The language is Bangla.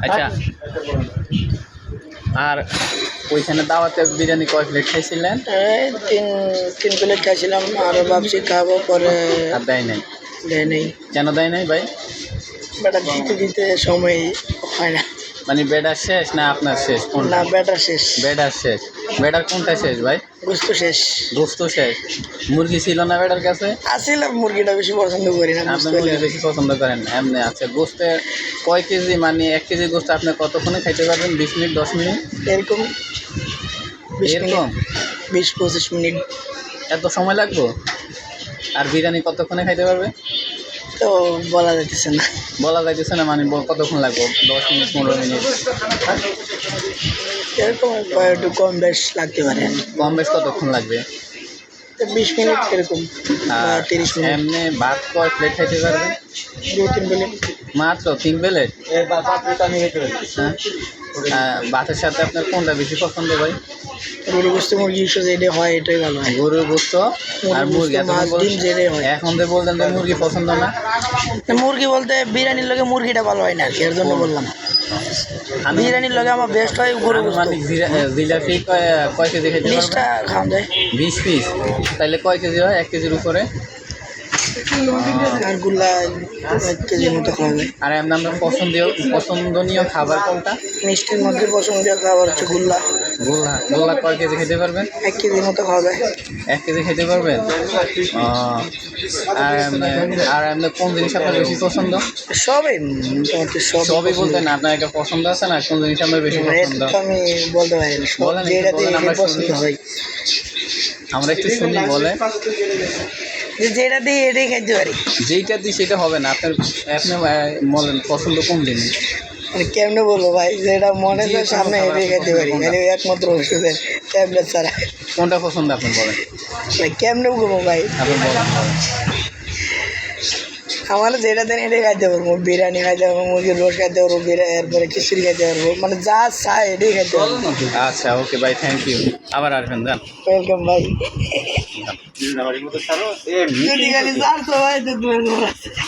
আচ্ছা, আর ওইখানে দাওয়াতে বিরিয়ানি কয় প্লেট খাইছিলেন? এই তিন প্লেট খাইছিলাম, আরও ভাবছি খাবো, পরে আর দেয় নাই? দেয় নেই। কেন দেয় নাই ভাই? বেটা দিতে দিতে সময় হয় না। মানে বেডার শেষ না আপনার শেষ? না, কোনটা? বেটা শেষ। বেডার শেষ। বেডার কোনটা শেষ ভাই? গোস্ত শেষ। গোস্ত শেষ। মুরগি ছিল না বেডার কাছে? আসলে মুরগিটা বেশি পছন্দ করি না। আপনি মুরগি বেশি পছন্দ করেন এমনি? আচ্ছা, গোস্তে কয় কেজি, মানে 1 কেজি গোস্ত আপনি কতক্ষণে খাইতে পারবেন? 20 মিনিট, 10 মিনিট এরকম 20 মিনিট, এরকম? 20-25 মিনিট। এত সময় লাগবে? আর বিরিয়ানি কতক্ষণে খাইতে পারবে? তো বলা যাইতেছে না। বলা যাইতেছে না, মানে কতক্ষণ লাগবে? 10 মিনিট, 15 মিনিট? এরকম একটু কম বেশ লাগতে পারে। কম বেশ কতক্ষণ লাগবে? 20 মিনিট এরকম, আর 30 মিনিট। এমনি ভাত কয় প্লেট খাইতে পারবে? 2-3 প্লেট। মাত্র 3 প্লেট? হ্যাঁ। ভাতের সাথে আপনার কোনটা বেশি পছন্দ ভাই? গরু গোস্ত, মুরগি যেটা হয় এটাই ভালো হয়। গরুর গোস্ত আর মুরগি? মাছ, ডিম যেটাই হয়। এখন তো বললেন যে মুরগি পছন্দ না। মুরগি বলতে বিরিয়ানির লগে মুরগিটা ভালো হয় না, এর জন্য বললাম। বিরিয়ানির লগে আমার বেস্ট হয় গরু গোস্ত। মানে জিলাপি কয় কেজি খেতে পারবেন? 20টা খাওয়া যায়। 20 পিস? তাহলে কয় কেজি হয় 1 কেজির উপরে? আর গুল্লা 1 কেজির মতো খাওয়া যায়। আর এমনি আপনার পছন্দনীয় খাবার কোনটা? মিষ্টির মধ্যে পছন্দের খাবার হচ্ছে গুল্লা। গোল্লা? গোল্লা কয় কেজি খেতে পারবেন? 1 কেজির মতো খাওয়া যায়। 1 কেজি খেতে পারবেন? আর এমনি কোন জিনিস আপনার বেশি পছন্দ? সবই মোটামুটি সবই বলতে না, আপনার একটা পছন্দ আছে না, কোন জিনিস আপনার বেশি পছন্দ? আমি বলতে পারি না, বলেন, যেটাতে আমরা পছন্দ হয়। আমরা একটু শুনি, বলে। যেটা দিই এটাই খাইতে পারি। যেইটা দিই সেটা হবে না, আপনি বলেন পছন্দ কোন জিনিস? মানে কেমনে বলবো ভাই, যেটা মনে হয় সামনে এটাই খাইতে পারি, মানে একমাত্র ওষুধের ট্যাবলেট ছাড়া। কোনটা পছন্দ আপনি বলেন? ভাই কেমনে বলবো ভাই, আপনি বলেন। আমার যেটা দেন এটাই খাইতে পারবো। বিরিয়ানি খাইতে পারবো, মুরগির রোস্ট খাইতে পারবো, এরপরে খিচুড়ি খাইতে পারবো, মানে যা চাই এটাই খাইতে পারবো। আচ্ছা, ওকে ভাই, থ্যাংক ইউ। আবার আসবেন, যান। ওয়েলকাম ভাই। যদি খালি চারশো ভাই তো